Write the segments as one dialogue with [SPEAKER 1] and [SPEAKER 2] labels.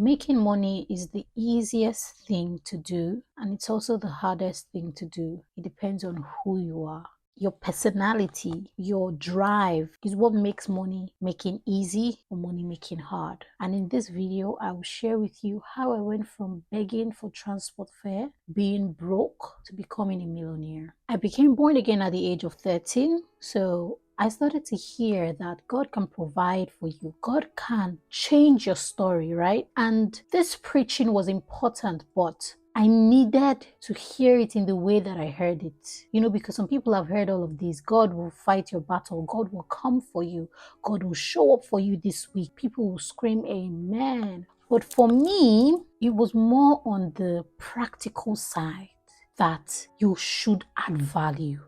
[SPEAKER 1] Making money is the easiest thing to do, and it's also the hardest thing to do. It depends on who you are. Your personality, your drive is what makes money making easy or money making hard. And in this video, I will share with you how I went from begging for transport fare, being broke, to becoming a millionaire. I became born again at the age of 13, so I started to hear that God can provide for you. God can change your story, right? And this preaching was important, but I needed to hear it in the way that I heard it. Because some people have heard all of this. God will fight your battle. God will come for you. God will show up for you this week. People will scream, Amen. But for me, it was more on the practical side that you should add value.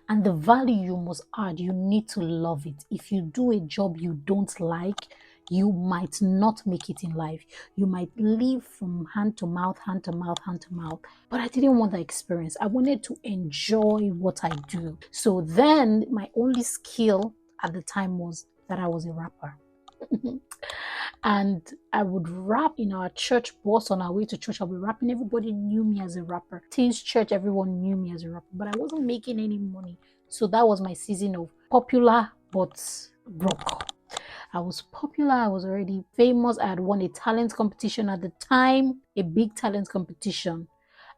[SPEAKER 1] And the value you must add, you need to love it. If you do a job you don't like, you might not make it in life. You might live from hand to mouth, hand to mouth, hand to mouth. But I didn't want that experience. I wanted to enjoy what I do. So then my only skill at the time was that I was a rapper. And I would rap in our church bus on our way to church. I'll be rapping. Everybody knew me as a rapper. Teens church, everyone knew me as a rapper, but I wasn't making any money. So that was my season of popular but broke. I was popular. I was already famous. I had won a talent competition at the time, a big talent competition.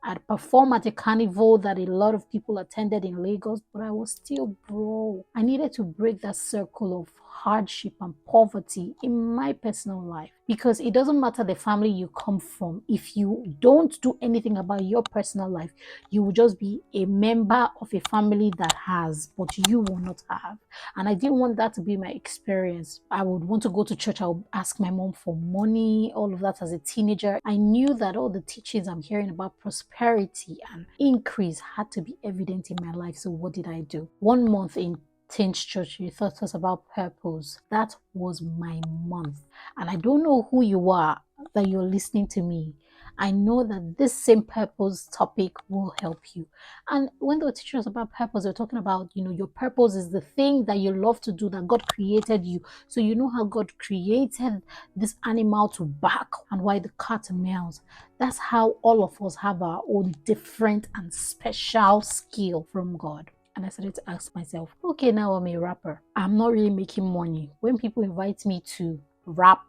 [SPEAKER 1] I'd perform at a carnival that a lot of people attended in Lagos, but I was still broke. I needed to break that circle of hardship and poverty in my personal life, because it doesn't matter the family you come from. If you don't do anything about your personal life, you will just be a member of a family that has, but you will not have. And I didn't want that to be my experience. I would want to go to church. I would ask my mom for money, all of that as a teenager. I knew that all the teachings I'm hearing about prosperity and increase had to be evident in my life. So what did I do? 1 month in Teens Church, you taught us about purpose. That was my month. And I don't know who you are that you're listening to me. I know that this same purpose topic will help you. And when they were teaching us about purpose, they were talking about, your purpose is the thing that you love to do, that God created you. So you know how God created this animal to bark and why the cat meows. That's how all of us have our own different and special skill from God. And I started to ask myself, okay, now I'm a rapper. I'm not really making money. When people invite me to rap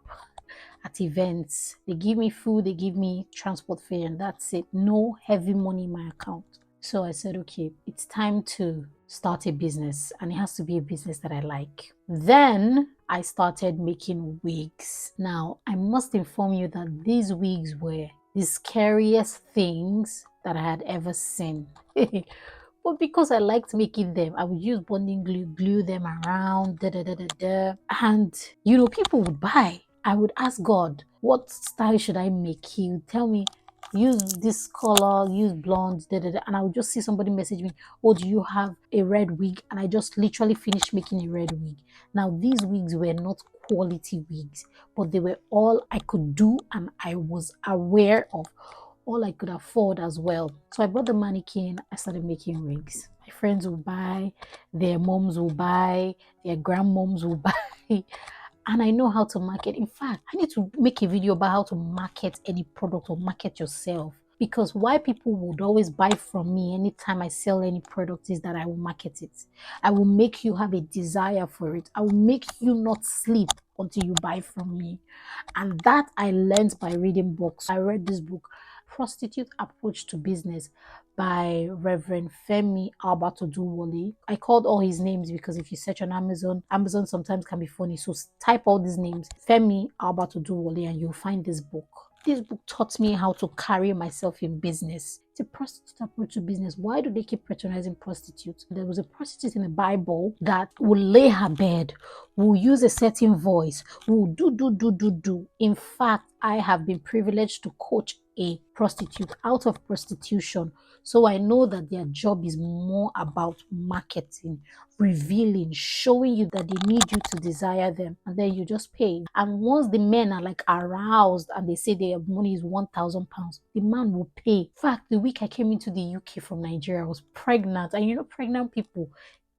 [SPEAKER 1] at events, they give me food, they give me transport fare, and that's it. No heavy money in my account. So I said, okay, it's time to start a business, and it has to be a business that I like. Then I started making wigs. Now, I must inform you that these wigs were the scariest things that I had ever seen. But because I liked making them, I would use bonding glue, glue them around, and people would buy. I would ask God, what style should I make? He would tell me, use this color, use blonde, and I would just see somebody message me, oh, do you have a red wig? And I just literally finished making a red wig. Now, these wigs were not quality wigs, but they were all I could do and I was aware of, all I could afford as well. So I bought the mannequin. I started making wigs. My friends will buy, their moms will buy, their grandmoms will buy. And I know how to market. In fact, I need to make a video about how to market any product or market yourself. Because why people would always buy from me anytime I sell any product is that I will market it. I will make you have a desire for it. I will make you not sleep until you buy from me. And that I learned by reading books. I read this book, Prostitute Approach to Business, by Reverend Femi Albatoduwole. I called all his names because if you search on Amazon sometimes can be funny. So type all these names, Femi Albatoduwole, and you'll find this book. This book taught me how to carry myself in business. It's a prostitute approach to business. Why do they keep patronizing prostitutes? There was a prostitute in the Bible that will lay her bed, will use a certain voice, will do. In fact, I have been privileged to coach a prostitute out of prostitution. So I know that their job is more about marketing, revealing, showing you that they need you to desire them, and then you just pay. And once the men are like aroused and they say their money is £1,000, the man will pay. In fact, the week I came into the UK from Nigeria, I was pregnant, and pregnant people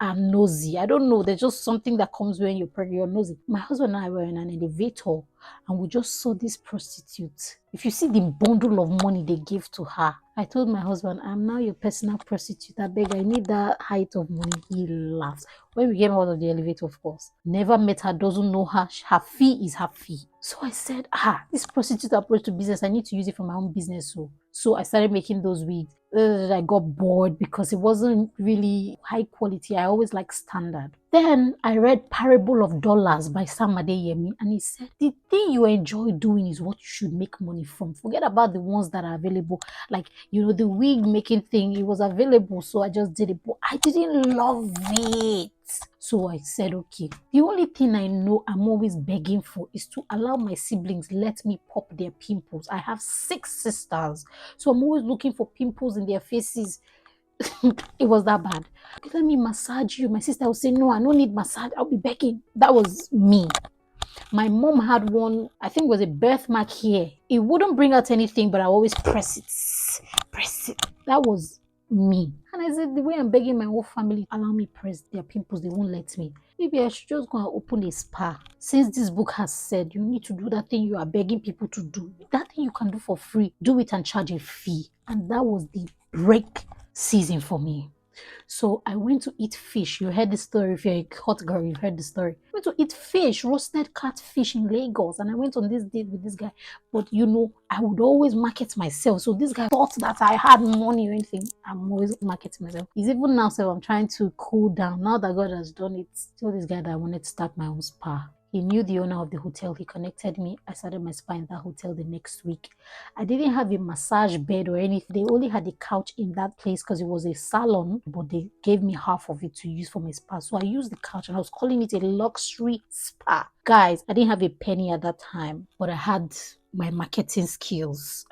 [SPEAKER 1] are nosy. I don't know. There's just something that comes when you're pregnant, you're nosy. My husband and I were in an elevator, and we just saw this prostitute. If you see the bundle of money they gave to her, I told my husband, I'm now your personal prostitute. I beg, I need that height of money. He laughs. When we came out of the elevator, of course, never met her, doesn't know her. Her fee is her fee. So I said, this prostitute approach to business, I need to use it for my own business. So I started making those wigs. I got bored because it wasn't really high quality. I always like standard. Then I read Parable of Dollars by Sam Adeyemi, and he said, the thing you enjoy doing is what you should make money from. Forget about the ones that are available. Like, the wig making thing, it was available, so I just did it. But I didn't love it. So I said, okay, the only thing I know I'm always begging for is to allow my siblings let me pop their pimples. I have 6 sisters, so I'm always looking for pimples in their faces. It was that bad. Let me massage you. My sister would say, no, I don't need massage. I'll be begging. That was me. My mom had one, I think it was a birthmark here. It wouldn't bring out anything, but I always press it. That was me. And I said, the way I'm begging my whole family, allow me press their pimples, they won't let me. Maybe I should just go and open a spa. Since this book has said you need to do that thing you are begging people to do, that thing you can do for free, do it and charge a fee. And that was the break season for me. So I went to eat fish. You heard the story. If you're a hot girl, you heard the story. I went to eat fish, roasted catfish in Lagos. And I went on this date with this guy. But I would always market myself. So this guy thought that I had money or anything. I'm always marketing myself. It's even now, so I'm trying to cool down. Now that God has done it, tell this guy that I wanted to start my own spa. He knew the owner of the hotel. He connected me. I started my spa in that hotel the next week. I didn't have a massage bed or anything. They only had a couch in that place because it was a salon, but they gave me half of it to use for my spa. So I used the couch and I was calling it a luxury spa. Guys, I didn't have a penny at that time, but I had my marketing skills.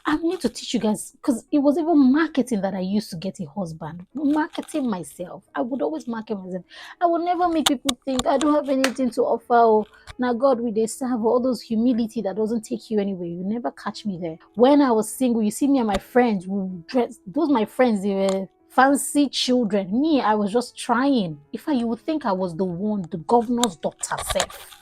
[SPEAKER 1] I need to teach you guys, because it was even marketing that I used to get a husband. Marketing myself. I would always market myself. I would never make people think I don't have anything to offer. Or now God will they serve all those humility that doesn't take you anywhere. You never catch me there. When I was single, you see me and my friends who dress. Those my friends, they were fancy children. Me, I was just trying. In fact, you would think I was the one, the governor's daughter self,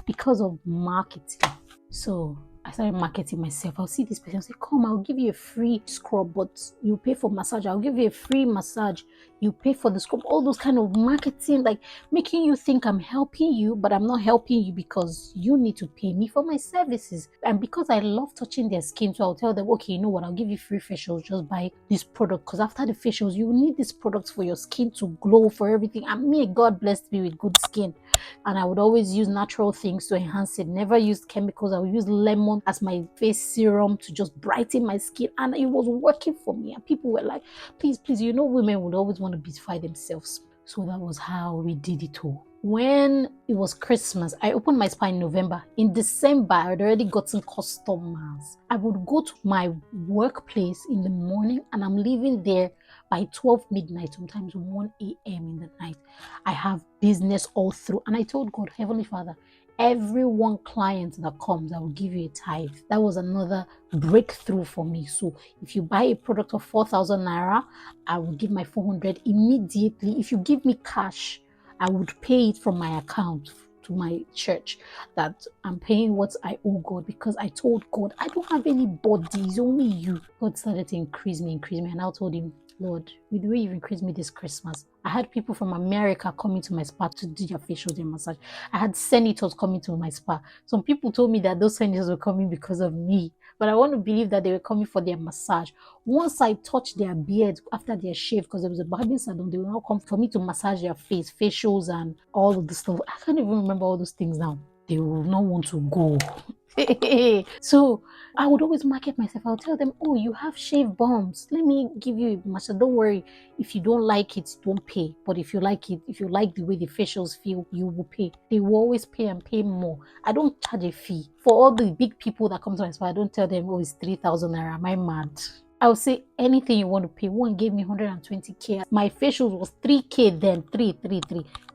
[SPEAKER 1] because of marketing. So I started marketing myself. I'll see this person say, come, I'll give you a free scrub, but you pay for massage. I'll give you a free massage. You pay for the scrub. All those kind of marketing, like making you think I'm helping you, but I'm not helping you because you need to pay me for my services. And because I love touching their skin, so I'll tell them, okay, you know what, I'll give you free facials. Just buy this product, because after the facials, you need this product for your skin to glow, for everything. And me, God blessed me with good skin. And I would always use natural things to enhance it. Never used chemicals. I would use lemon as my face serum to just brighten my skin. And it was working for me. And people were like, please, women would always want to beautify themselves. So that was how we did it all. When it was Christmas, I opened my spa in November. In December, I had already gotten customers. I would go to my workplace in the morning and I'm leaving there by 12 midnight, sometimes 1 a.m. in the night. I have business all through. And I told God, Heavenly Father, every one client that comes, I will give you a tithe. That was another breakthrough for me. So if you buy a product of 4,000 naira, I will give my 400 immediately. If you give me cash, I would pay it from my account to my church, that I'm paying what I owe God, because I told God, I don't have anybody, it's only you. God started to increase me. And I told him, Lord, with the way you've increased me this Christmas, I had people from America coming to my spa to do their facials and massage. I had senators coming to my spa. Some people told me that those senators were coming because of me, but I want to believe that they were coming for their massage. Once I touched their beard after their shave, because there was a barbing salon, they will now come for me to massage their face, facials and all of the stuff. I can't even remember all those things now. They will not want to go. So I would always market myself. I'll tell them, oh, you have shave bombs. Let me give you a massage. Don't worry. If you don't like it, don't pay. But if you like it, if you like the way the facials feel, you will pay. They will always pay and pay more. I don't charge a fee. For all the big people that come to my spa, I don't tell them, oh, it's 3,000 naira. Am I mad? I would say anything you want to pay. One gave me 120k. My facials was 3k then, 3.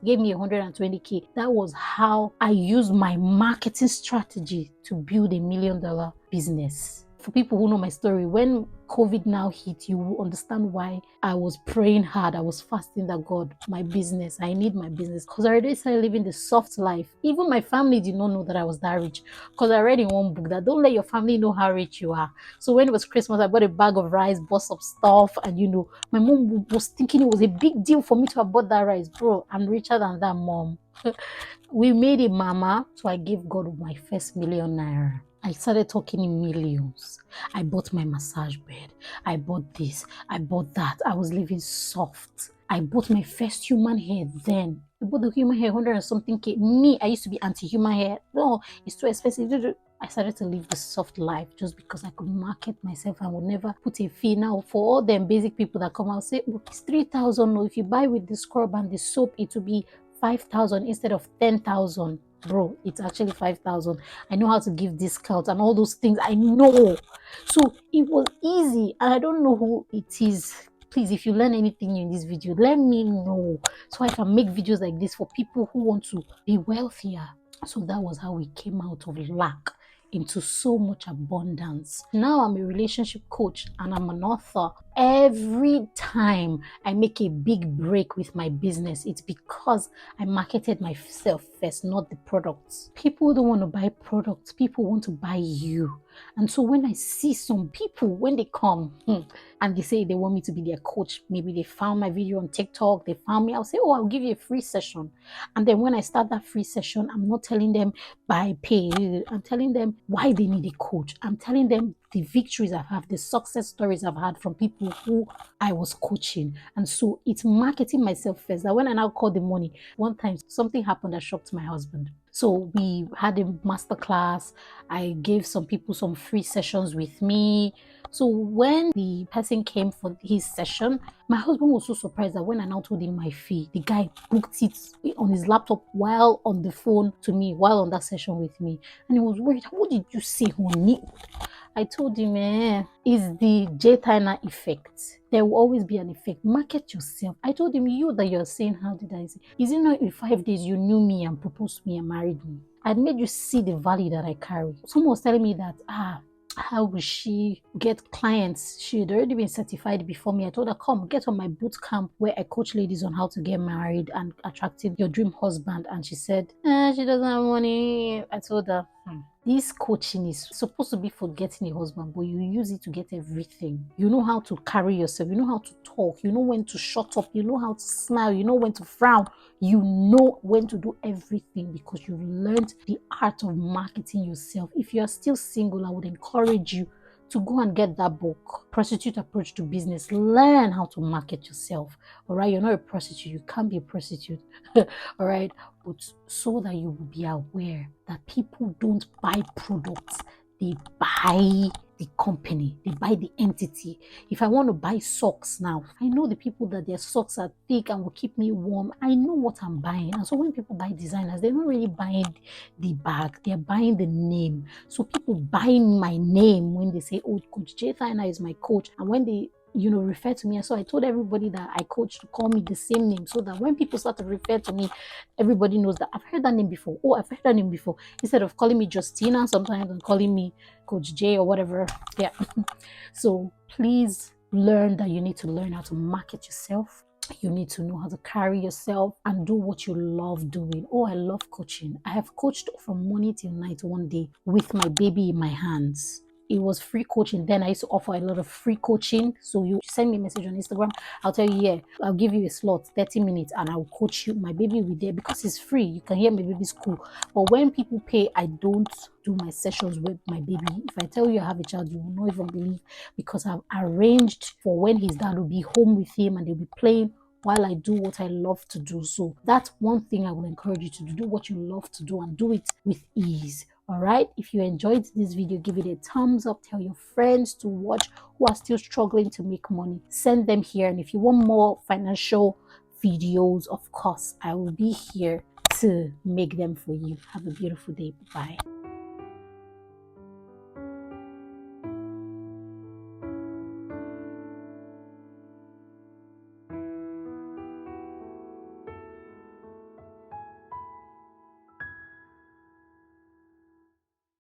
[SPEAKER 1] Gave me 120k. That was how I used my marketing strategy to build $1 million business. For people who know my story, when COVID now hit, you will understand why I was praying hard. I was fasting that God, my business, I need my business. Because I already started living the soft life. Even my family did not know that I was that rich. Because I read in one book that don't let your family know how rich you are. So when it was Christmas, I bought a bag of rice, bought some stuff, and my mom was thinking it was a big deal for me to have bought that rice. Bro, I'm richer than that, mom. We made it, mama. So I gave God my first £1,000,000. I started talking in millions. I bought my massage bed. I bought this. I bought that. I was living soft. I bought my first human hair then. I bought the human hair 100 and something K. Me, I used to be anti-human hair. No, it's too expensive. I started to live the soft life just because I could market myself and would never put a fee. Now, for all them basic people that come out say, oh, it's 3,000. No, if you buy with the scrub and the soap, it will be 5,000 instead of 10,000. Bro, it's actually 5,000. I know how to give discounts and all those things. I know. So it was easy. And I don't know who it is. Please, if you learn anything in this video, let me know so I can make videos like this for people who want to be wealthier. So that was how we came out of lack into so much abundance. Now I'm a relationship coach and I'm an author. Every time I make a big break with my business, it's because I marketed myself first, not the products. People don't want to buy products. People want to buy you. And so when I see some people, when they come and they say they want me to be their coach, maybe they found my video on TikTok, they found me, I'll say, oh, I'll give you a free session. And then when I start that free session, I'm not telling them buy, pay. I'm telling them why they need a coach. I'm telling them the victories I've had, the success stories I've had from people who I was coaching. And so it's marketing myself first. That when I now call the money, one time something happened that shocked my husband. So we had a masterclass. I gave some people some free sessions with me. So when the person came for his session, my husband was so surprised that when I now told him my fee, the guy booked it on his laptop while on the phone to me, while on that session with me. And he was worried, what did you say, honey? I told him, it's the J Thyna effect. There will always be an effect. Market yourself. I told him, you that you're saying, how did I say? Is it not in 5 days you knew me and proposed to me and married me? I made you see the value that I carry. Someone was telling me that, how will she get clients? She had already been certified before me. I told her, come, get on my boot camp where I coach ladies on how to get married and attracting your dream husband. And she said, she doesn't have money. I told her, this coaching is supposed to be for getting a husband, but you use it to get everything. You know how to carry yourself. You know how to talk. You know when to shut up. You know how to smile. You know when to frown. You know when to do everything because you've learned the art of marketing yourself. If you are still single, I would encourage you to go and get that book, Prostitute Approach to Business. Learn how to market yourself. All right, you're not a prostitute. You can't be a prostitute. All right, but so that you will be aware that people don't buy products, they buy the company, they buy the entity. If I want to buy socks now, I know the people that their socks are thick and will keep me warm. I know what I'm buying. And so when people buy designers, they're not really buying the bag, they're buying the name. So people buying my name when they say, oh, Coach J Thyna is my coach. And when they refer to me. And so I told everybody that I coach to call me the same name so that when people start to refer to me, everybody knows that I've heard that name before. Oh, I've heard that name before. Instead of calling me Justina sometimes and calling me Coach J or whatever. Yeah. So please learn that you need to learn how to market yourself. You need to know how to carry yourself and do what you love doing. Oh, I love coaching. I have coached from morning till night one day with my baby in my hands. It was free coaching. Then I used to offer a lot of free coaching. So you send me a message on Instagram. I'll tell you, yeah, I'll give you a slot, 30 minutes, and I'll coach you. My baby will be there because it's free. You can hear my baby's school. But when people pay, I don't do my sessions with my baby. If I tell you I have a child, you will not even believe because I've arranged for when his dad will be home with him and they'll be playing while I do what I love to do. So that's one thing I will encourage you to do what you love to do and do it with ease. All right, if you enjoyed this video, give it a thumbs up. Tell your friends to watch who are still struggling to make money. Send them here. And if you want more financial videos, of course, I will be here to make them for you. Have a beautiful day. Bye.